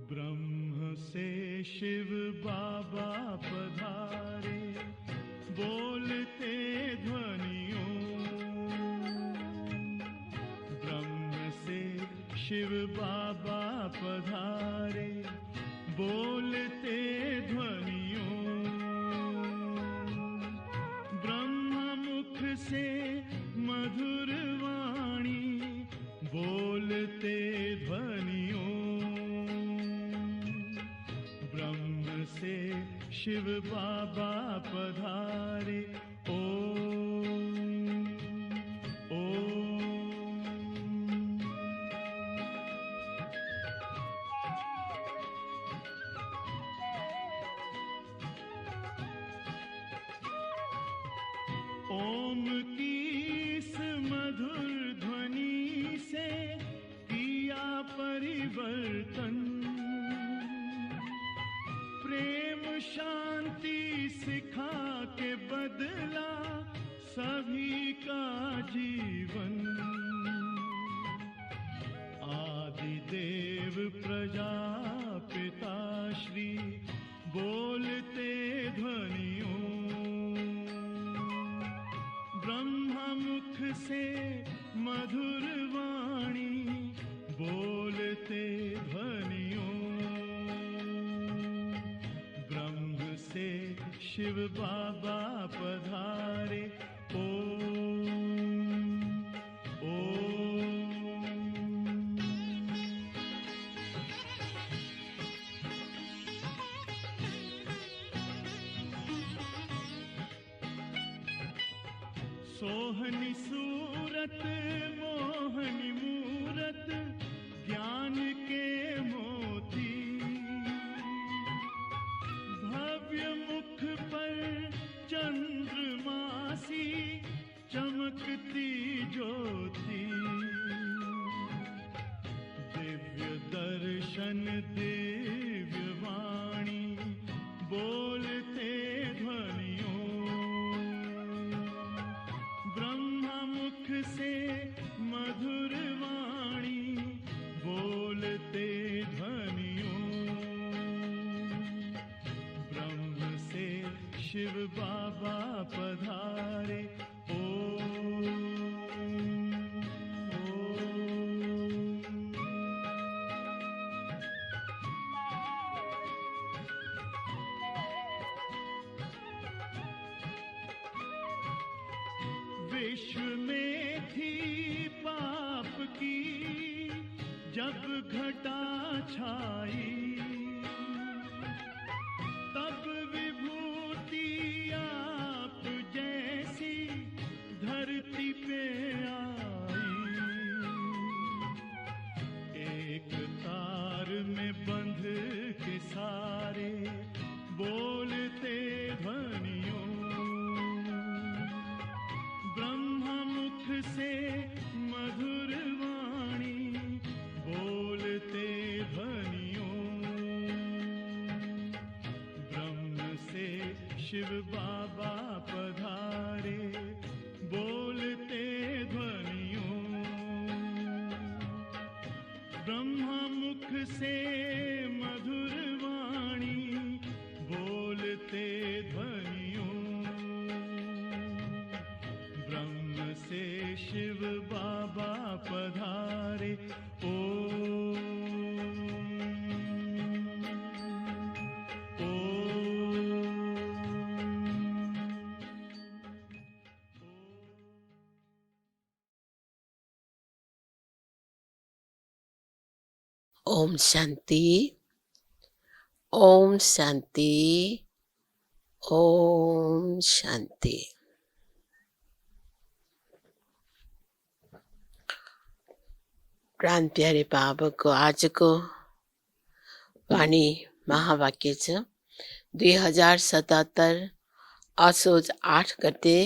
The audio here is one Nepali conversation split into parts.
ब्रह्म से शिव बाबा पधारे, बोलते ध्वनियों। ब्रह्म से शिव बाबा पधारे, बोलते ध्वनियों। ब्रह्म मुख से मधुर वाणी, बोलते ध्वनियों। ब्रह्म से शिव बाबा पधारे, ओम ओम। ओम की इस मधुर ध्वनि से किया परिवर्तन। प्रेम शांति सिखा के बदला सभी का जीवन। आदि देव प्रजापिता श्री, बोलते ध्वनियों। ब्रह्मा मुख से मधुर वाणी, बोलते ध्वनियों। ब्रह्म से शिव बाबा पधारे, ओम ओम। सोहनी सूरत मोहनी मूरत, ज्ञान के मोती। भव्य मुख पर चंद्रमासी, चमकती ज्योति। दिव्य दर्शन दिव्य वाणी, बोलते ध्वनियों। ब्रह्मा मुख से मधुर वाणी, बोलते ध्वनियों। ब्रह्म से शिव बाबा पधारे, ओम ओम। विश्व में थी पाप की जब घटा छाई, तब विभूति आप जैसी धरती पे आई। एक तार में बंध के सारे, बोलते ध्वनियों। ब्रह्मा मुख से मधुर वाणी, बोलते ध्वनियों। ब्रह्म से शिव बाबा पधारे, बोलते ध्वनियों। ब्रह्मा मुख से मधुर वाणी, बोलते ध्वनियों। ब्रह्म से शिव बाबा पधारे, ओम ओम। ओम शांति, ओम शांति, ओम शांति। प्राण प्यारे बाबा को आज को वाणी महावाक्य छ 2077 असोज 8 गते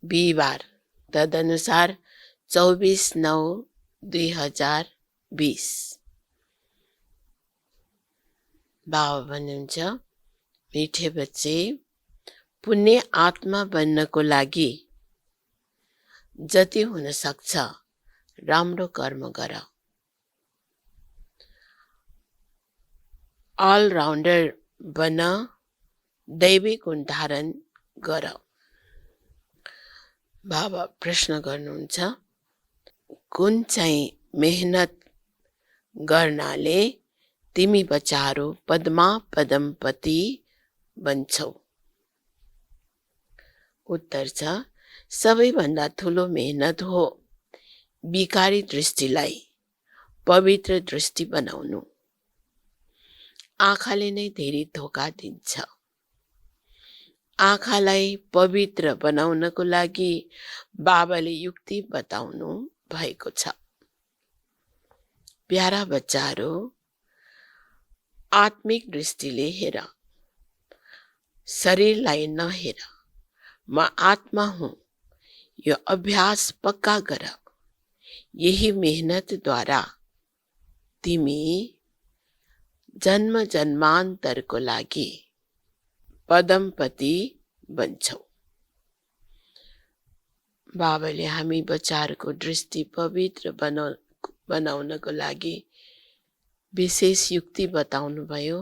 बिहिबार, तदनुसार 24/9 2020। बाबा भन्नुहुन्छ, मिठे बच्चे, पुण्य आत्मा बन्नको लागि जति हुन सक्छ राम्रो कर्म गर। अलराउन्डर बन, दैवी गुण धारण गर। बाबा प्रश्न गर्नुहुन्छ, कुन चाहिँ मेहनत गर्नाले तिमी बच्चाहरू पद्मा पदमपति बन्छौ? उत्तर छ, सबैभन्दा ठुलो मेहनत हो विकारी दृष्टिलाई पवित्र दृष्टि बनाउनु। आँखाले नै धेरै धोका दिन्छ। आँखालाई पवित्र बनाउनको लागि बाबाले युक्ति बताउनु भएको छ। प्यारा बच्चाहरू, आत्मिक दृष्टिले हेर, शरीरलाई नहेर। म आत्मा हुँ, यो अभ्यास पक्का गर। यही मेहनतद्वारा तिमी जन्म जन्मान्तरको लागि पदमपति बन्छौ। बाबाले हामी बच्चाहरूको दृष्टि पवित्र बनाउनको लागि विशेष युक्ति बताउनु भयो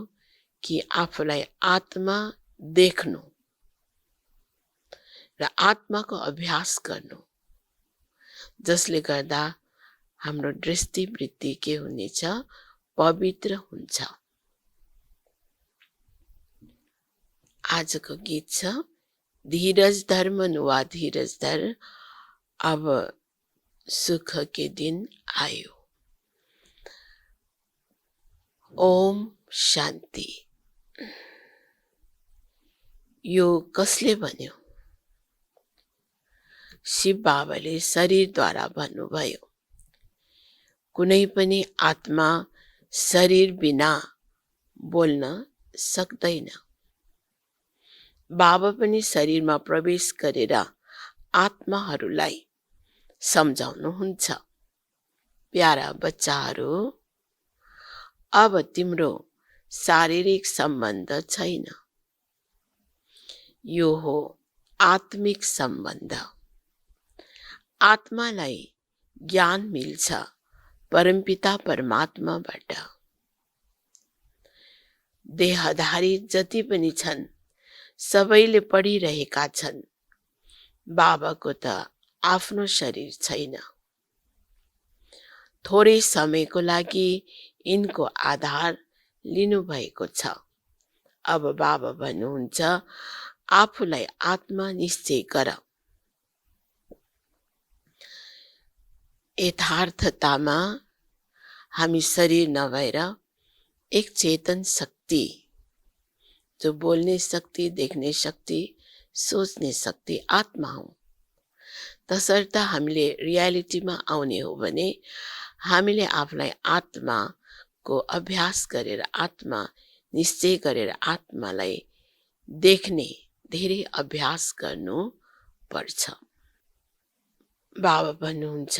कि आफूलाई आत्मा देख्नु र आत्माको अभ्यास गर्नु, जसले गर्दा हाम्रो दृष्टिवृत्ति के हुनेछ? पवित्र हुन्छ। आजको गीत छ, धीरज धर मनुआ धीरज धर, अब सुख के दिन आयो। ओम शान्ति। यो कसले भन्यो? शिव बाबाले शरीरद्वारा भन्नुभयो। कुनै पनि आत्मा शरीर बिना बोल्न सक्दैन। बाबा पनि शरीरमा प्रवेश गरेर आत्माहरूलाई सम्झाउनुहुन्छ। प्यारा बच्चाहरू, अब तिम्रो शारीरिक सम्बन्ध छैन, यो हो आत्मिक सम्बन्ध। आत्मालाई ज्ञान मिल्छ परमपिता परमात्माबाट। देहधारी जति पनि छन् सबैले पढिरहेका छन्। बाबाको त आफ्नो शरीर छैन। थोरै समयको लागि यिनको आधार लिनुभएको छ। अब बाबा भन्नुहुन्छ, आफूलाई आत्मा निश्चय गर। यथार्थतामा हामी शरीर नभएर एक चेतन शक्ति, जो बोल्ने शक्ति, देख्ने शक्ति, सोच्ने शक्ति आत्मा हौ। तसर्थ हामीले रियालिटीमा आउने हो भने हामीले आफूलाई आत्माको अभ्यास गरेर, आत्मा निश्चय गरेर आत्मालाई देख्ने धेरै अभ्यास गर्नु पर्छ। बाबा भन्नुहुन्छ,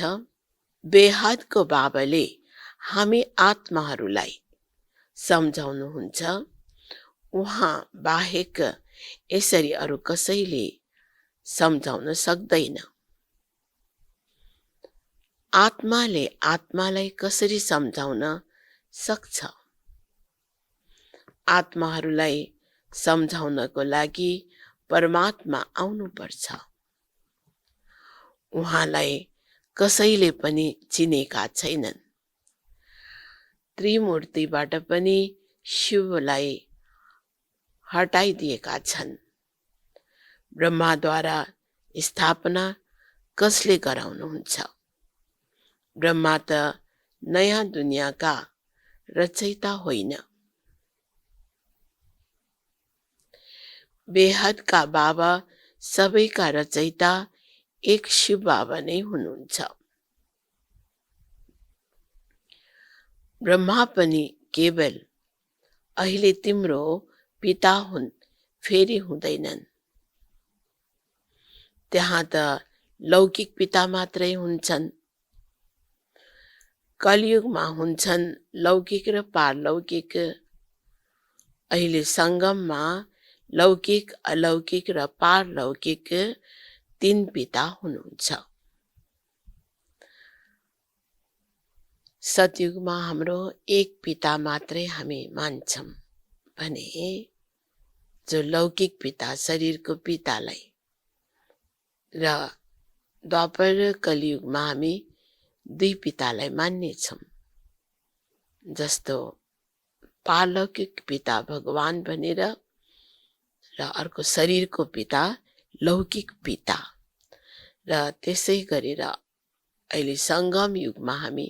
बेहदको बाबाले हामी आत्माहरूलाई सम्झाउनुहुन्छ। उहाँ बाहेक यसरी अरू कसैले सम्झाउन सक्दैन। आत्माले आत्मालाई कसरी सम्झाउन सक्छ? आत्माहरूलाई सम्झाउनको लागि परमात्मा आउनुपर्छ। उहाँलाई कसैले पनि चिनेका छैनन्। त्रिमूर्तिबाट पनि शिवलाई हटाइदिएका छन्। ब्रह्माद्वारा स्थापना कसले गराउनुहुन्छ? ब्रह्मा त नयाँ दुनियाँका रचयिता होइन। बेहदका बाबा सबैका रचयिता एक शिव बाबा नै हुनुहुन्छ। ब्रह्मा पनि केवल अहिले तिम्रो पिता हुन्, फेरि हुँदैनन्। त्यहाँ त लौकिक पिता मात्रै हुन्छन्। कलियुगमा हुन्छन् लौकिक र पारलौकिक। अहिले सङ्गममा लौकिक, अलौकिक र पारलौकिक 3 पिता हुनुहुन्छ। सतयुगमा हाम्रो एक पिता मात्रै हामी मान्छौँ भने जो लौकिक पिता, शरीरको पितालाई, र द्वापर कलियुगमा हामी 2 पितालाई मान्नेछौँ। जस्तो पारलौकिक पिता भगवान भनेर र अर्को शरीरको पिता लौकिक पिता, र त्यसै गरेर अहिले सङ्गम युगमा हामी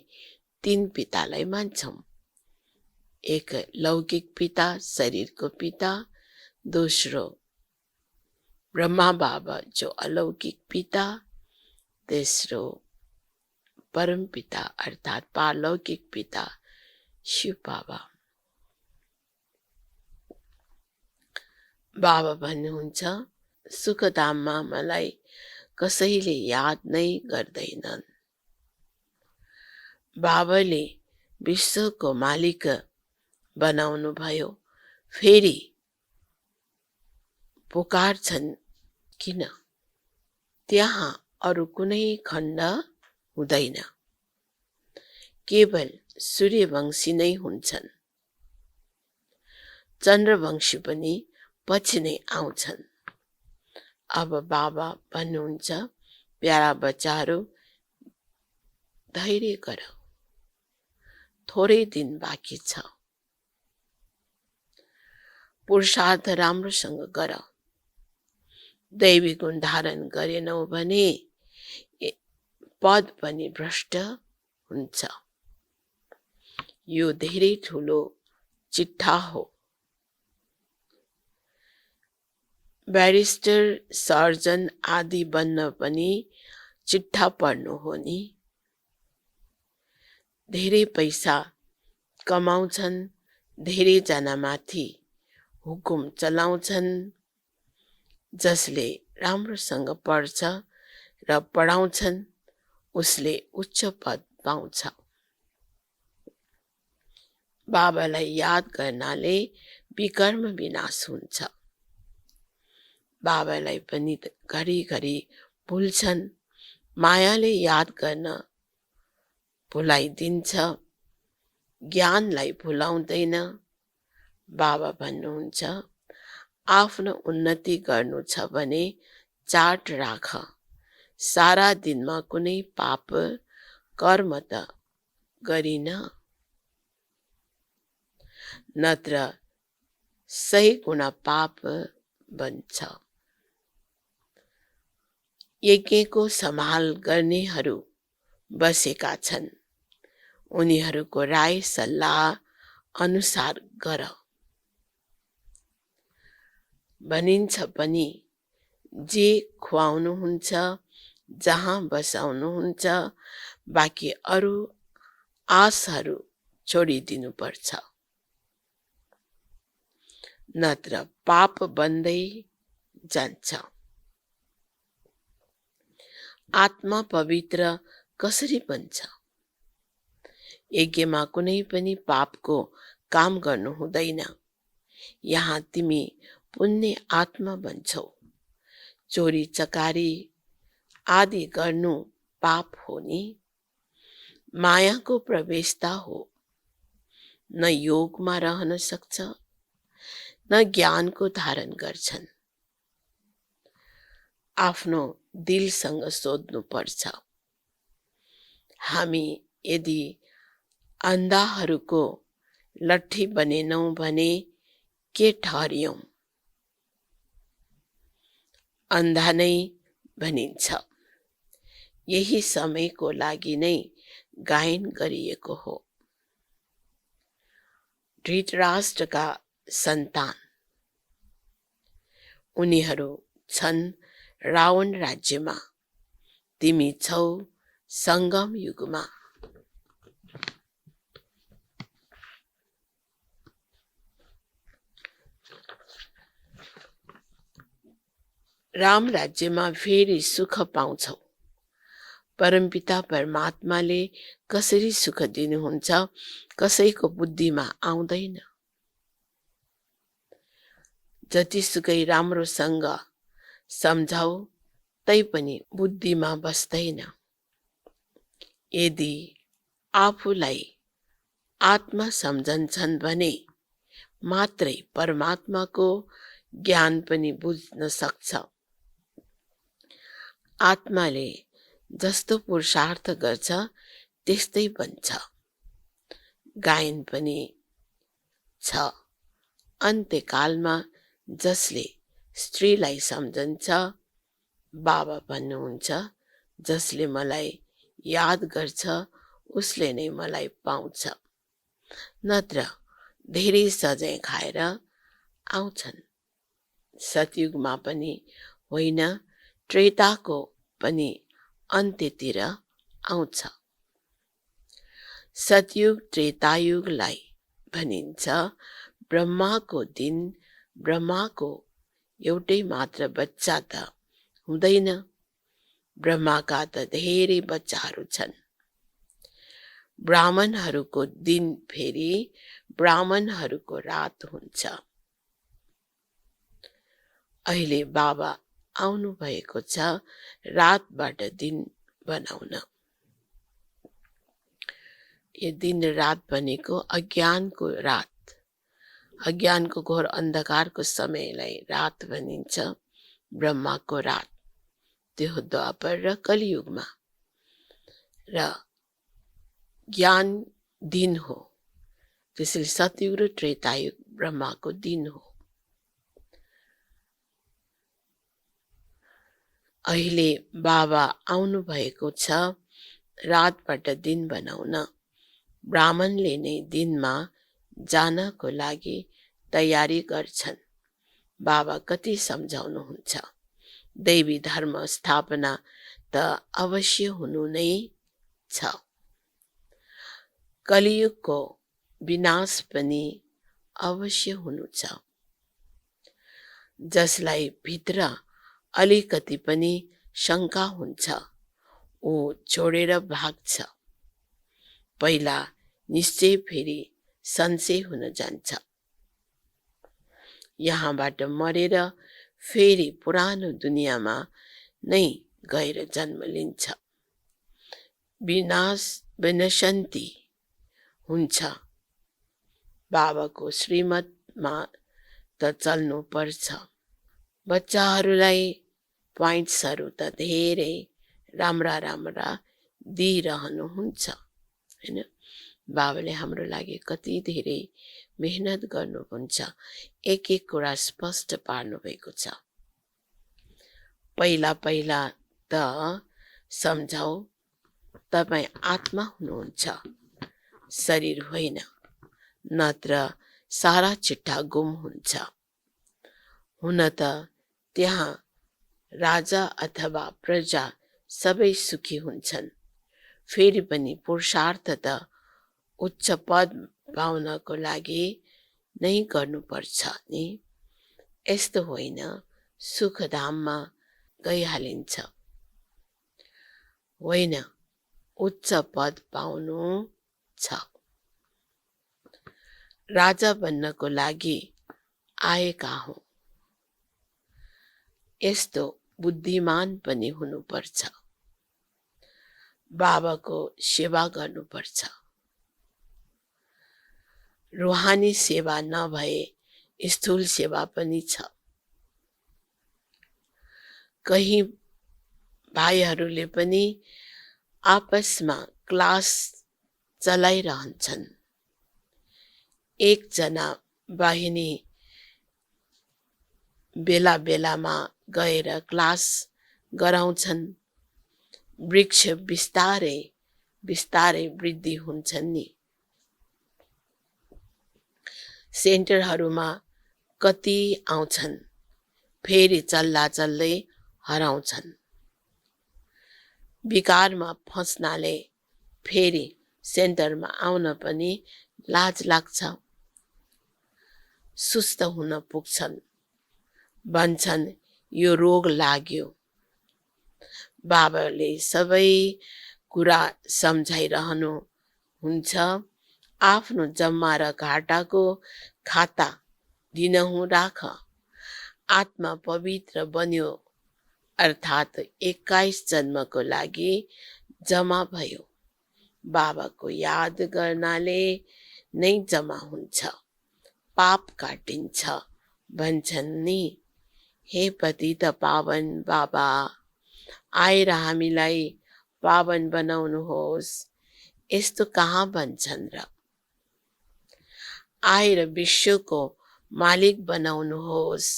3 पितालाई मान्छौँ। एक लौकिक पिता, शरीरको पिता, दोस्रो ब्रह्मा बाबा जो अलौकिक पिता, तेस्रो परम पिता अर्थात् पारलौकिक पिता शिव बाबा। बाबा भन्नुहुन्छ सुखधाममा मलाई कसैले याद नै गर्दैनन्। बाबाले विश्वको मालिक बनाउनु भयो, फेरि पुकार्छन् किन? त्यहाँ अरू कुनै खण्ड हुँदैन, केवल सूर्यवंशी नै हुन्छन्। चन्द्रवंशी पनि पछि नै आउँछन्। अब बाबा भन्नुहुन्छ प्यारा बच्चाहरू धैर्य गर, थोरै दिन बाँकी छ, पुरुषार्थ राम्रोसँग गर। दैवी गुण धारण गरेनौ भने पद पनि भ्रष्ट हुन्छ। यो धेरै ठुलो चिट्ठा हो। ब्यारिस्टर, सर्जन आदि बन्न पनि चिट्ठा पढ्नु हो नि। धेरै पैसा कमाउँछन्, धेरैजनामाथि हुकुम चलाउँछन्। जसले राम्रोसँग पढ्छ र पढाउँछन् उसले उच्च पद पाउँछ। बाबालाई याद गर्नाले विकर्म विनाश हुन्छ। बाबालाई पनि घरिघरि भुल्छन्, मायाले याद गर्न भुलाइदिन्छ, ज्ञानलाई भुलाउँदैन। बाबा भन्नुहुन्छ आफ्नो उन्नति गर्नु छ भने चार्ट राख, सारा दिनमा कुनै पाप कर्म त गरिन, नत्र 100 गुणा पाप बन्छ। यज्ञको सम्हाल गर्नेहरू बसेका छन्, उनीहरूको राय सल्लाह अनुसार गर। भनिन्छ पनि जे खुवाउनुहुन्छ, जहाँ बसाउनुहुन्छ, बाँकी अरू आशहरू छोडिदिनु पर्छ, नत्र पाप बन्दै जान्छ। आत्मा पवित्र कसरी बन्छ? यज्ञमा कुनै पनि पापको काम गर्नु हुँदैन। यहाँ तिमी पुण्य आत्मा बन्छौ। चोरी चकारी आदि गर्नु पाप हो नि। मायाको प्रवेशता हो। न योगमा रहन सक्छ, न ज्ञानको धारण गर्छन्। आफ्नो दिलसँग सोध्नु पर्छ। हामी यदि अन्धाहरूको लट्ठी बनेनौं भने के ठहर्यौं? अन्धा नै भनिन्छ। यही समयको लागि नै गायन गरिएको हो। धृतराष्ट्रका सन्तान, उनीहरू छन् रावण राज्यमा, तिमी छौ सङ्गम युगमा। राम राज्यमा फेरि सुख पाउँछौ, परमपिता परमात्माले कसरी सुख दिनुहुन्छ कसैको बुद्धिमा आउँदैन। जतिसुकै राम्रोसँग सम्झाउ तैपनि बुद्धिमा बस्दैन। यदि आफूलाई आत्मा सम्झन्छन् भने मात्रै परमात्माको ज्ञान पनि बुझ्न सक्छ। आत्माले जस्तो पुरुषार्थ गर्छ त्यस्तै बन्छ। गायन पनि छ, अन्त्यकालमा जसले स्त्रीलाई सम्झन्छ, बाबा भन्नुहुन्छ, जसले मलाई याद गर्छ उसले नै मलाई पाउँछ। नत्र धेरै सजाय खाएर आउँछन्। सतयुगमा पनि होइन, त्रेताको पनि अन्त्यतिर आउँछ। सतयुग त्रेतायुगलाई भनिन्छ ब्रह्माको दिन। ब्रह्माको एउटै मात्र बच्चा त हुँदैन, ब्रह्माका त धेरै बच्चाहरू छन्। ब्राह्मणहरूको दिन फेरि ब्राह्मणहरूको रात हुन्छ। अहिले बाबा आउनु भएको छ रातबाट दिन बनाउन। यो दिन रात भनेको अज्ञानको रात, अज्ञानको घोर अन्धकारको समयलाई रात भनिन्छ, ब्रह्माको रात। त्यो द्वापर र कलियुगमा, र ज्ञान दिन हो। त्यसैले सतयुग र त्रेतायुग ब्रह्माको दिन हो। अहिले बाबा आउनु भएको छ रातबाट दिन बनाउन। ब्राह्मणले नै दिनमा जानको लागि तयारी गर्छन्। बाबा कति सम्झाउनुहुन्छ, दैवी धर्म स्थापना त अवश्य हुनु नै छ। कलियुगको विनाश पनि अवश्य हुनु छ। जसलाई भित्र अलिकति पनि शङ्का हुन्छ ऊ छोडेर भाग्छ। पहिला निश्चय फेरि संशय हुन जान्छ। यहाँबाट मरेर फेरि पुरानो दुनियाँमा नै गएर जन्म लिन्छ। विनाश विनशन्ति हुन्छ। बाबाको श्रीमतमा त चल्नु पर्छ। बच्चाहरूलाई पोइन्ट्सहरू त धेरै राम्रा राम्रा दिइरहनुहुन्छ, हैन? बाबाले हाम्रो लागि कति धेरै मेहनत गर्नुहुन्छ, एक एक कुरा स्पष्ट पार्नु भएको छ। पहिला पहिला त सम्झाउ, तपाईँ आत्मा हुनुहुन्छ, शरीर होइन, नत्र सारा चिट्ठा गुम हुन्छ। हुन त त्यहाँ राजा अथवा प्रजा सबै सुखी हुन्छन्। फेरि पनि पुरुषार्थ त उच्च पद पाउनको लागि नै गर्नुपर्छ नि। यस्तो होइन सुखधाममा गइहालिन्छ, होइन, उच्च पद पाउनु छ। राजा बन्नको लागि आएका हौं, यस्तो बुद्धिमान पनि हुनुपर्छ। बाबाको सेवा गर्नुपर्छ। रूहानी सेवा नभए स्थूल सेवा पनि छ। कहीं भाइहरूले पनि आपसमा क्लास चलाइरहन्छन्। एकजना बहिनी बेला बेलामा गएर क्लास गराउँछन्। वृक्ष बिस्तारै बिस्तारै वृद्धि हुन्छन् नि। सेन्टरहरूमा कति आउँछन्, फेरि चल्दा चल्दै हराउँछन्। विकारमा फस्नाले फेरि सेन्टरमा आउन पनि लाज लाग्छ। सुस्त हुन पुग्छन्, भन्छन् यो रोग लाग्यो। बाबाले सबै कुरा सम्झाइरहनु हुन्छ। आफ्नो जम्मा र घाटाको खाता दिनहुँ राख। आत्मा पवित्र बन्यो अर्थात् 21 जन्मको लागि जम्मा भयो। बाबाको याद गर्नाले नै जम्मा हुन्छ, पाप काटिन्छ भन्छन् नि। हे पतित पावन बाबा, आएर हामीलाई पावन बनाउनुहोस्। यस्तो कहाँ भन्छन् र? आएर विश्वको मालिक बनाउनुहोस्।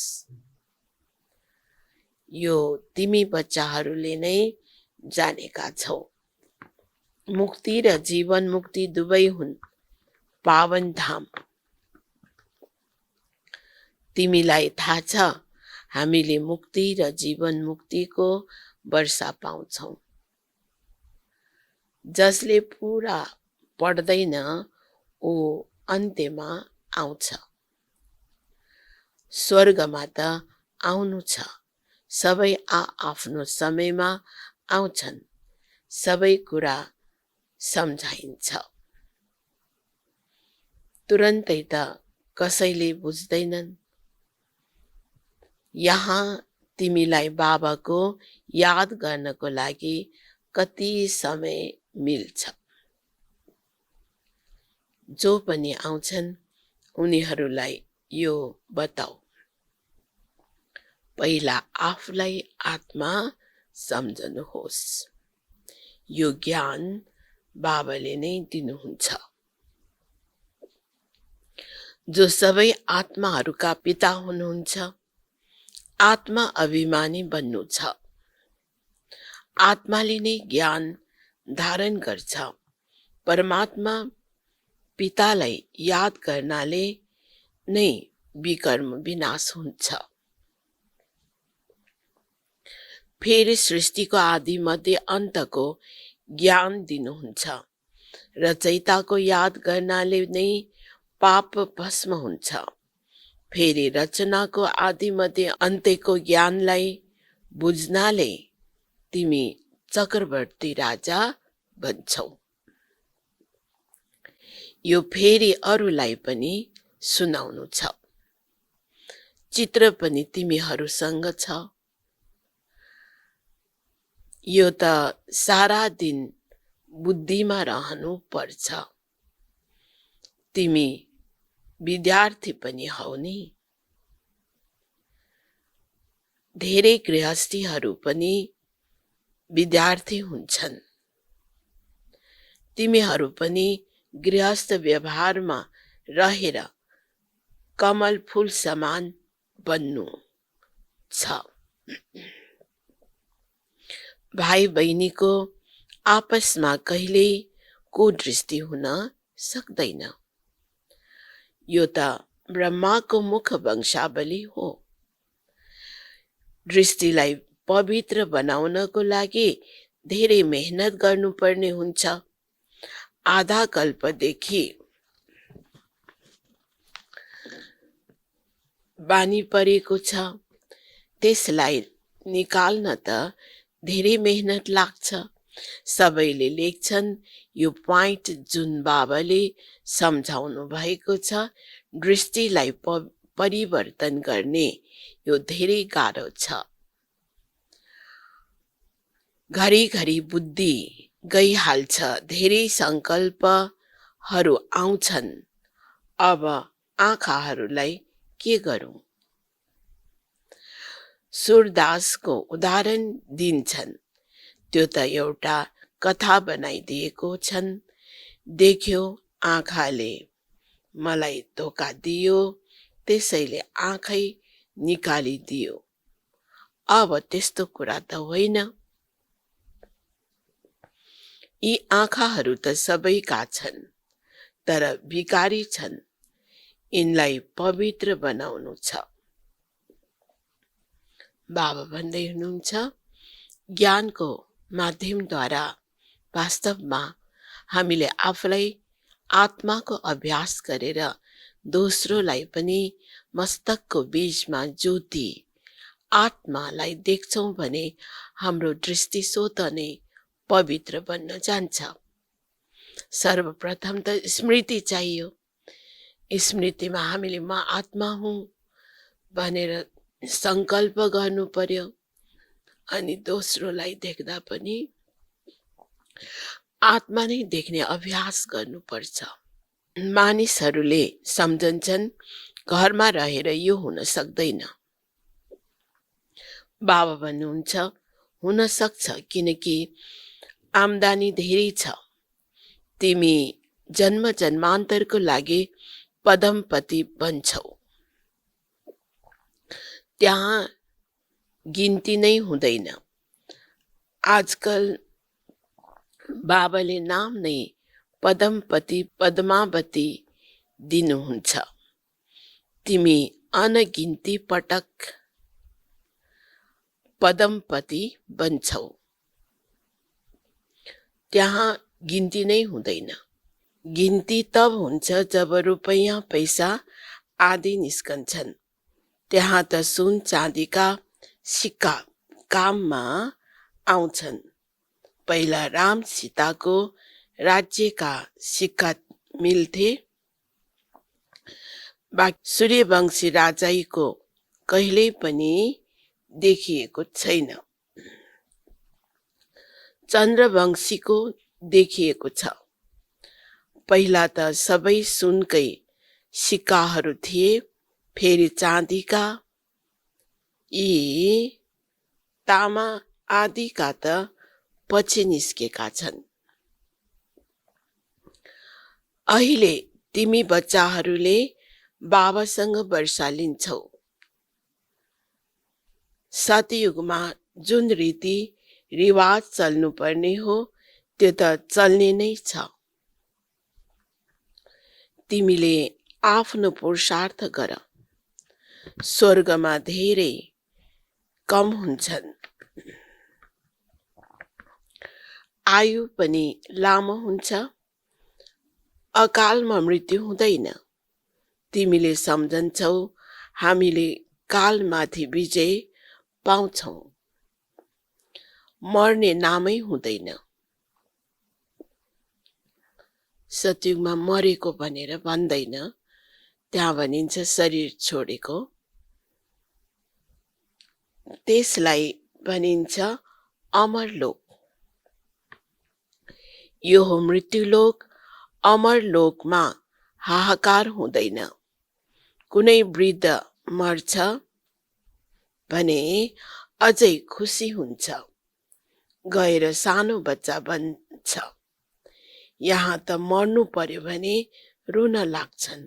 यो तिमी बच्चाहरूले नै जानेका छौ। मुक्ति र जीवन मुक्ति दुवै हुन् पावन धाम। तिमीलाई थाहा छ, हामीले मुक्ति र जीवन मुक्तिको वर्षा पाउँछौँ। जसले पुरा पढ्दैन ऊ अन्त्यमा आउँछ। स्वर्गमा त आउनु छ, सबै आफ्नो समयमा आउँछन्। सबै कुरा सम्झाइन्छ। तुरन्तै त कसैले बुझ्दैनन्। यहाँ तिमीलाई बाबाको याद गर्नको लागि कति समय मिल्छ। जो पनि आउँछन् उनीहरूलाई यो बताऊ। पहिला आफूलाई आत्मा सम्झनुहोस्। यो ज्ञान बाबाले नै दिनुहुन्छ। जो सबै आत्माहरूका पिता हुनुहुन्छ, आत्मा अभिमानी बन्नु छ। आत्माले नै ज्ञान धारण गर्छ। परमात्मा पितालाई याद गर्नाले नै विकर्म विनाश हुन्छ। फेरि सृष्टिको आदि मध्य अन्तको ज्ञान दिनुहुन्छ। रचयिताको याद गर्नाले नै पाप भस्म हुन्छ। फेरि रचनाको आदि मध्य अन्त्यको ज्ञानलाई बुझ्नाले तिमी चक्रवर्ती राजा बन्छौ। यो फेरि अरूलाई पनि सुनाउनु छ। चित्र पनि तिमीहरूसँग छ। यो त सारा दिन बुद्धिमा रहनु पर्छ। तिमी विद्यार्थी पनि हौ नि। धेरै गृहस्थीहरू पनि विद्यार्थी हुन्छन्। तिमीहरू पनि गृहस्थ व्यवहारमा रहेर कमल फूल समान बन्नु छ। भाइ बहिनीको आपसमा कहिल्यै कुदृष्टि हुन सक्दैन। यो त ब्रह्माको मुख वंशावली हो। दृष्टिलाई पवित्र बनाउनको लागि धेरै मेहनत गर्नुपर्ने हुन्छ। आधा कल्पदेखि बानी परेको छ। त्यसलाई निकाल्न त धेरै मेहनत लाग्छ। सबैले लेख्छन् यो पोइन्ट जुन बाबाले सम्झाउनु भएको छ, दृष्टिलाई परिवर्तन गर्ने यो धेरै गाह्रो छ। घरिघरि बुद्धि गइहाल्छ। धेरै सङ्कल्पहरू आउँछन्। अब आँखाहरूलाई के गरौँ? सूरदासको उदाहरण दिन्छन्। त्यो त एउटा कथा बनाइदिएको छन्। देख्यो आँखाले मलाई धोका दियो, त्यसैले आँखै निकालिदियो। अब त्यस्तो कुरा त होइन। यी आँखाहरू त सबैका छन्, तर भिकारी छन्। यिनलाई पवित्र बनाउनु छ। बाबा भन्दै हुनुहुन्छ, ज्ञानको माध्यमद्वारा वास्तवमा हामीले आफूलाई आत्माको अभ्यास गरेर दोस्रोलाई पनि मस्तकको बीचमा ज्योति आत्मालाई देख्छौँ भने हाम्रो दृष्टि स्वत नै पवित्र बन्न जान्छ। सर्वप्रथम त स्मृति चाहियो। स्मृतिमा हामीले म आत्मा हुँ भनेर संकल्प गर्नु पर्यो। अनि दोस्रोलाई देख्दा पनि आत्मा नै देख्ने अभ्यास गर्नुपर्छ। मानिसहरूले सम्झन्छन् घरमा रहेर यो हुन सक्दैन। बाबा भन्नुहुन्छ हुन सक्छ, किनकि आम्दानी धेरै छ। तिमी जन्म जन्मान्तरको लागि पदमपति बन्छौ। त्यहाँ गिन्ती नै हुँदैन। आजकल बाबाले नाम नै पदमपति पद्मावती दिनुहुन्छ। तिमी अनगिन्ती पटक पदमपति बन्छौ। त्यहाँ गिन्ती नै हुँदैन। गिन्ती तब हुन्छ जब रुपैयाँ पैसा आदि निस्कन्छन्। त्यहाँ त सुन चाँदीका सिक्का काममा आउँछन्। पहिला राम सीताको राज्यका सिक्का मिल्थे। सूर्यवंशी राजाईको कहिल्यै पनि देखिएको छैन। चन्द्रवंशीको देखिएको छ। पहिला त सबै सुनकै सिक्काहरू थिए। फेरि चाँदीका, यी तामा आदिका त पछि निस्केका छन्। अहिले तिमी बच्चाहरूले बाबासँग वर्षा लिन्छौ। सतयुगमा जुन रीति रिवाज चल्नु पर्ने हो त्यो त चल्ने नै छ। तिमीले आफ्नो पुरुषार्थ गर। स्वर्गमा धेरै कम हुन्छन्। आयु पनि लामो हुन्छ। अकालमा मृत्यु हुँदैन। तिमीले सम्झन्छौ हामीले कालमाथि विजय पाउँछौ। मर्ने नामै हुँदैन। सतयुगमा मरेको भनेर भन्दैन, त्यहाँ भनिन्छ शरीर छोडेको। त्यसलाई भनिन्छ अमरलोक। यो हो मृत्युलोक। अमरलोकमा हाहाकार हुँदैन। कुनै वृद्ध मर्छ भने अझै खुसी हुन्छ। गएर सानो बच्चा बन्छ। यहाँ त मर्नु पर्यो भने रुन लाग्छन्।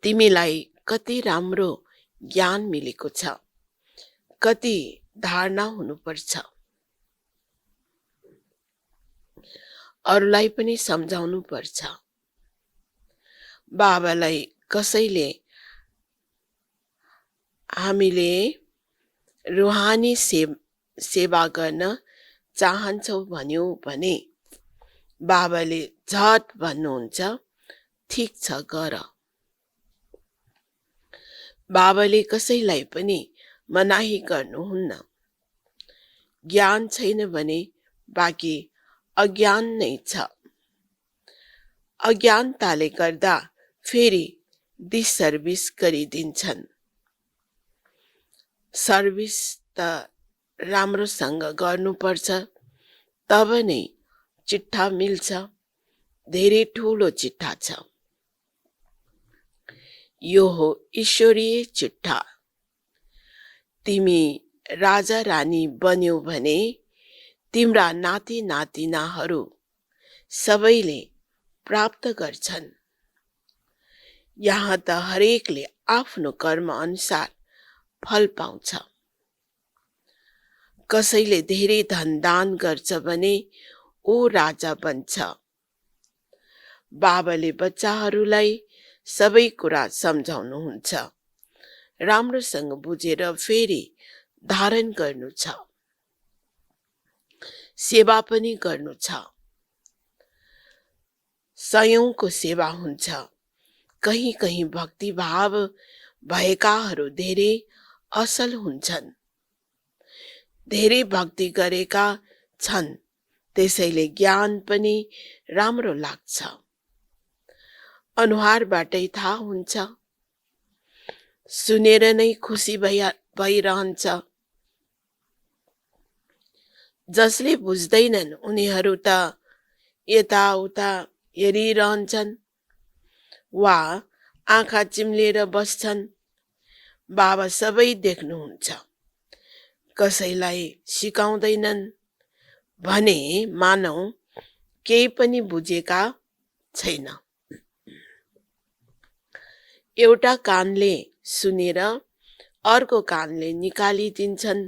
तिमीलाई कति राम्रो ज्ञान मिलेको छ। कति धारणा हुनुपर्छ। अरूलाई पनि सम्झाउनु पर्छ। बाबालाई कसैले हामीले रुहानी सेवा गर्न चाहन्छौ भन्यो भने बाबाले झट भन्नुहुन्छ ठिक छ गर। बाबाले कसैलाई पनि मनाही गर्नुहुन्न। ज्ञान छैन भने बाँकी अज्ञान नै छ। अज्ञानताले गर्दा फेरि डिसर्भिस गरिदिन्छन्। सर्भिस त राम्रोसँग गर्नुपर्छ, तब नै चिट्ठा मिल्छ। धेरै ठुलो चिट्ठा छ। यो हो ईश्वरीय चिट्ठा। तिमी राजा रानी बन्यौ भने तिम्रा नाति नातिनाहरू सबैले प्राप्त गर्छन्। यहाँ त हरेकले आफ्नो कर्म अनुसार फल पाउँछ। कसैले धेरै धन दान गर्छ भने ऊ राजा बन्छ। बाबाले बच्चाहरूलाई सबै कुरा सम्झाउनुहुन्छ। राम्रोसँग बुझेर फेरि धारण गर्नु छ। सेवा पनि गर्नु छ। सयौंको सेवा हुन्छ। कहीँ कहीँ भक्ति भाव भएकाहरू धेरै असल हुन्छन्, धेरै भक्ति गरेका छन्, त्यसैले ज्ञान पनि राम्रो लाग्छ। अनुहारबाटै थाहा हुन्छ, सुनेर नै खुसी भइरहन्छ। जसले बुझ्दैनन् उनीहरू त यताउता हेरिरहन्छन् वा आँखा चिम्लेर बस्छन्। बाबा सबै देख्नुहुन्छ, कसैलाई सिकाउँदैनन् भने मानौ केही पनि बुझेका छैन। एउटा कानले सुनेर अर्को कानले निकालिदिन्छन्।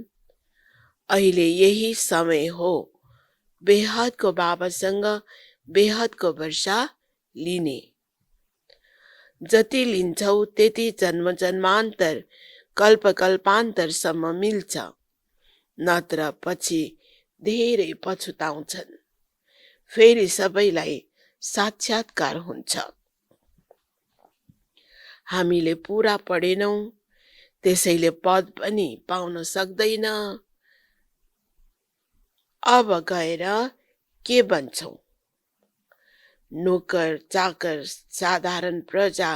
अहिले यही समय हो बेहदको बाबासँग बेहदको वर्षा लिने। जति लिन्छौ त्यति जन्म जन्मान्तर कल्प कल्पान्तरसम्म मिल्छ, नत्र पछि धेरै पछुताउँछन्। फेरि सबैलाई साक्षात्कार हुन्छ। हामीले पुरा पढेनौ, त्यसैले पद पनि पाउन सक्दैन। अब गएर के बन्छौ? नोकर चाकर साधारण प्रजा,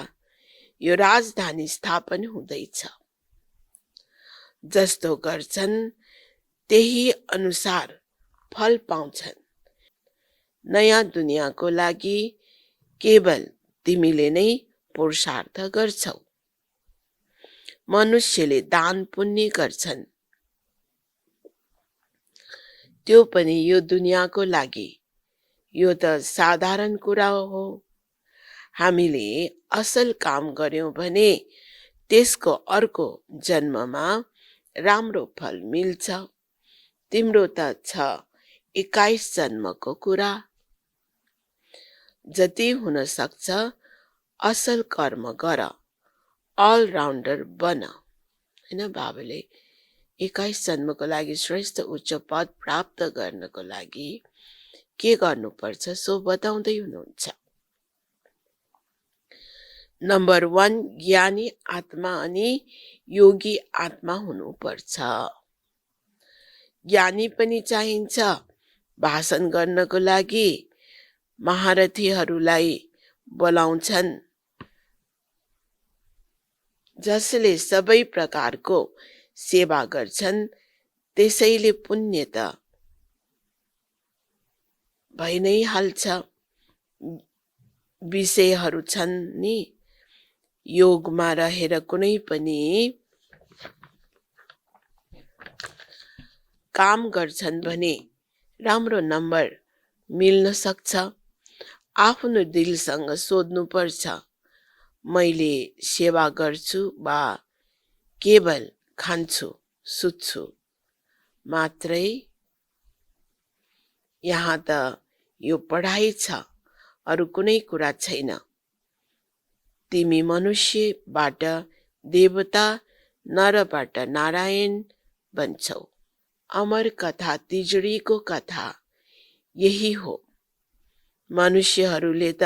यो राजधानी स्थापन हुँदैछ। जस्तो गर्छन् त्यही अनुसार फल पाउँछन्। नयाँ दुनियाँको लागि केवल तिमीले नै पुरुषार्थ गर्छौ। मनुष्यले दान पुण्य गर्छन्, त्यो पनि यो दुनियाँको लागि। यो त साधारण कुरा हो। हामीले असल काम गर्यौं भने त्यसको अर्को जन्ममा राम्रो फल मिल्छ। तिम्रो त छ 21 जन्मको कुरा। जति हुन सक्छ असल कर्म गर, अलराउन्डर बन। हैन, बाबाले 21 जन्मको लागि श्रेष्ठ उच्च पद प्राप्त गर्नको लागि के गर्नुपर्छ सो बताउँदै हुनुहुन्छ। नम्बर 1, ज्ञानी आत्मा अनि योगी आत्मा हुनुपर्छ। ज्ञानी पनि चाहिन्छ। भाषण गर्नको लागि महारथीहरूलाई बोलाउँछन्, जसले सबै प्रकारको सेवा गर्छन्। त्यसैले पुण्य त भइ नै हाल्छ। विषयहरू छन् नि, योगमा रहेर कुनै पनि काम गर्छन् भने राम्रो नम्बर मिल्न सक्छ। आफ्नो दिलसँग सोध्नुपर्छ, मैले सेवा गर्छु वा केवल खान्छु सुत्छु मात्रै। यहाँ त यो पढाइ छ, अरू कुनै कुरा छैन। तिमी मनुष्यबाट देवता, नरबाट नारायण बन्छौ। अमर कथा तिजडीको कथा यही हो। मनुष्यहरूले त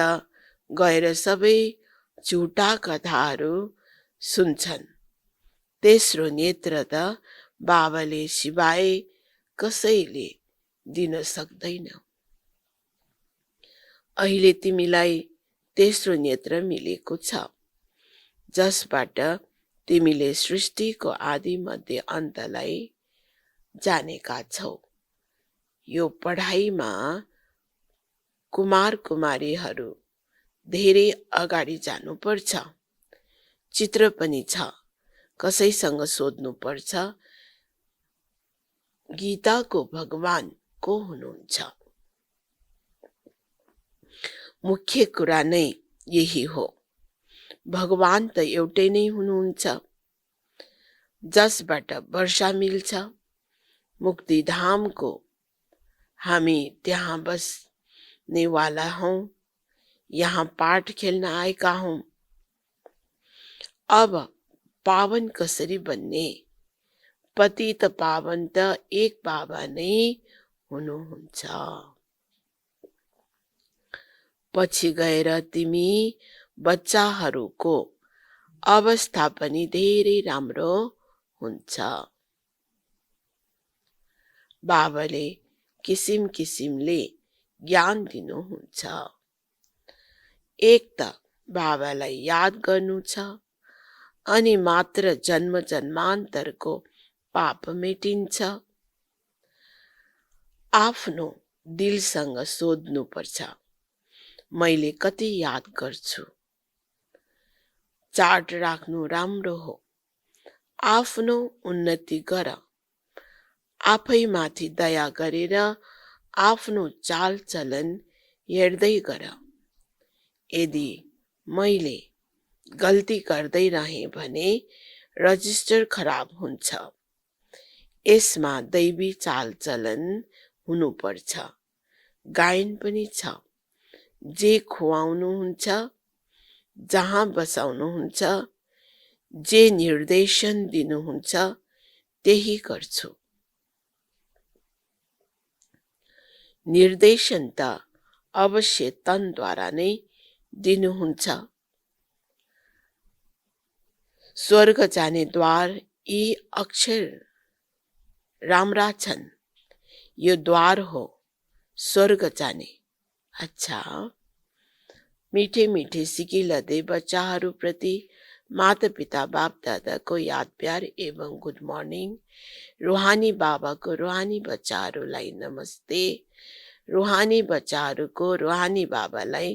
गएर सबै झुटा कथाहरू सुन्छन्। तेस्रो नेत्र त बाबाले सिवाय कसैले दिन सक्दैन। अहिले तिमीलाई तेस्रो नेत्र मिलेको छ, जसबाट तिमीले सृष्टिको आदि मध्य अन्तलाई जानेका छौ। यो पढाइमा कुमार कुमारीहरू धेरै अगाडि जानुपर्छ। चित्र पनि छ, कसैसँग सोध्नुपर्छ गीताको भगवान को हुनुहुन्छ। मुख्य कुरा नै यही हो। भगवान त एउटै नै हुनुहुन्छ, जसबाट वर्षा मिल्छ। मुक्तिधामको हामी त्यहाँ बस्नेवाला हौं, यहाँ पाठ खेल्न आएका हौं। अब पावन कसरी बन्ने? पतित पावन त एक बाबा नै हुनुहुन्छ। पछि गएर तिमी बच्चाहरूको अवस्था पनि धेरै राम्रो हुन्छ। बाबाले किसिम किसिमले ज्ञान दिनुहुन्छ। एक त बाबालाई याद गर्नु छ, अनि मात्र जन्म जन्मान्तरको पाप मेटिन्छ। आफ्नो दिलसँग सोध्नुपर्छ, मैले कति याद गर्छु। चार्ट राख्नु राम्रो हो। आफ्नो उन्नति गर। आफैमाथि दया गरेर आफ्नो चालचलन हेर्दै गर। यदि मैले गल्ती गर्दै रहेँ भने रजिस्टर खराब हुन्छ। यसमा दैवी चालचलन हुनुपर्छ। गायन पनि छ। जे खुवाउनुहुन्छ, जहाँ बसाउनुहुन्छ, जे निर्देशन दिनुहुन्छ, त्यही गर्छु। निर्देशन त अवश्य तनद्वारा नै दिनुहुन्छ। स्वर्ग जाने द्वार यी अक्षर राम्रा छन्। यो द्वार हो स्वर्ग जाने। अच्छा, मीठे मीठे सिकिलदै बच्चाहरूप्रति माता पिता बाप दादाको याद प्यार एवं गुड मर्निङ। रूहानी बाबाको रूहानी बच्चाहरूलाई नमस्ते। रूहानी बच्चाहरूको रूहानी बाबालाई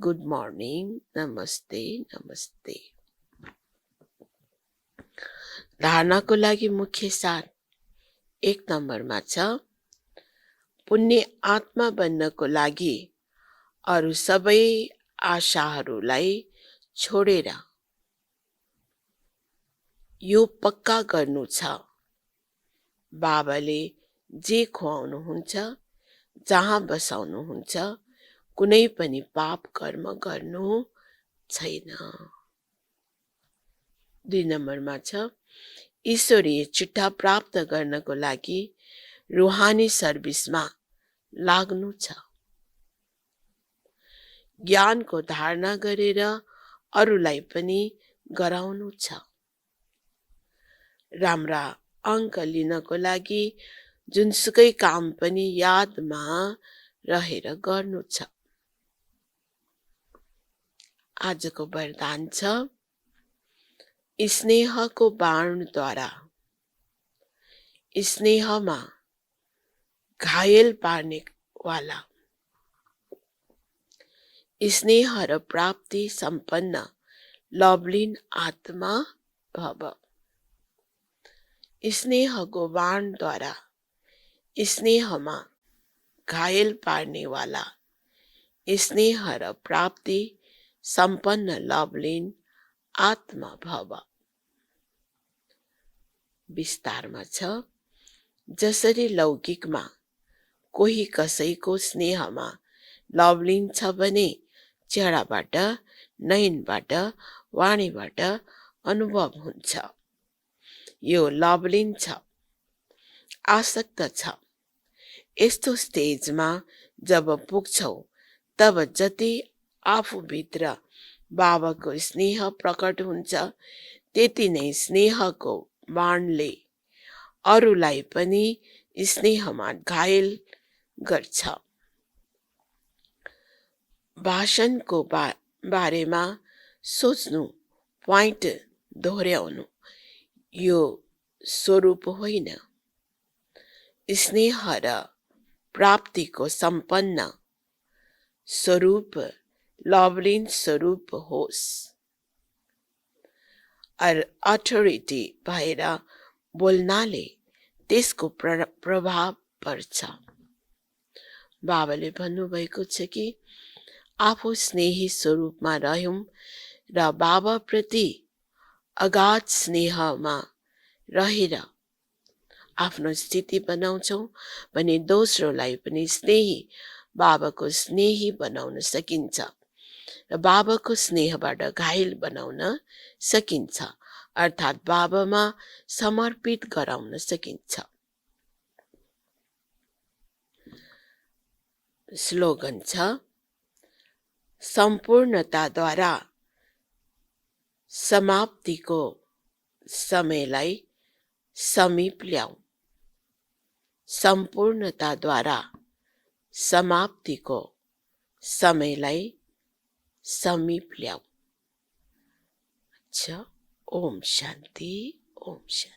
गुड मर्निङ, नमस्ते नमस्ते। धारणाको लागि मुख्य सार 1 नम्बरमा छ, पुण्य आत्मा बन्नको लागि अरू सबै आशाहरूलाई छोडेर यो पक्का गर्नु छ, बाबाले जे खुवाउनुहुन्छ, जहाँ बसाउनुहुन्छ, कुनै पनि पाप कर्म गर्नु छैन। 2 नम्बरमा छ, ईश्वरीय चिट्ठा प्राप्त गर्नको लागि रूहानी सर्भिसमा लाग्नु छ। ज्ञानको धारणा गरेर अरूलाई पनि गराउनु छ। राम्रा अङ्क लिनको लागि जुनसुकै काम पनि यादमा रहेर गर्नु छ। आजको वरदान छ, स्नेहको बाणद्वारा स्नेहमा घायल पार्ने वाला, स्नेह र प्राप्ति सम्पन्न लवलीन आत्मा भव। स्नेहको बाणद्वारा स्नेहमा घायल पार्ने वाला, स्नेह र प्राप्ति सम्पन्न लवलीन आत्मा भव। विस्तारमा छ, जसरी लौकिकमा कोही कसैको स्नेहमा लवलीन छ भने चेहराबाट, नयनबाट, वाणीबाट अनुभव हुन्छ, यो लवलीन छ, आसक्त छ। यस्तो स्टेजमा जब पुग्छौ, तब जति आफूभित्र बाबाको स्नेह प्रकट हुन्छ, त्यति नै स्नेहको बाणले अरूलाई पनि स्नेहमा घायल गर्छ। भाषणको बारेमा सोच्नु, प्वाइन्ट दोहोऱ्याउनु, यो स्वरूप होइन। स्नेह र प्राप्तिको सम्पन्न स्वरूप लवलीन स्वरूप होस्। अथोरिटी भएर बोल्नाले त्यसको प्रभाव पर्छ। बाबाले भन्नुभएको छ कि आफू स्नेही स्वरूपमा रह्यौं र बाबाप्रति अगाध स्नेहमा रहेर आफ्नो स्थिति बनाउँछौं भने दोस्रोलाई पनि स्नेही बाबाको स्नेही बनाउन सकिन्छ र बाबाको स्नेहबाट घायल बनाउन सकिन्छ, अर्थात् बाबामा समर्पित गराउन सकिन्छ। स्लोगन छ, सम्पूर्णताद्वारा समाप्तिको समयलाई समीप ल्याऊ। सम्पूर्णताद्वारा समाप्तिको समयलाई समीप ल्याऊ। अच्छा, ओम शान्ति, ओम शान्ति।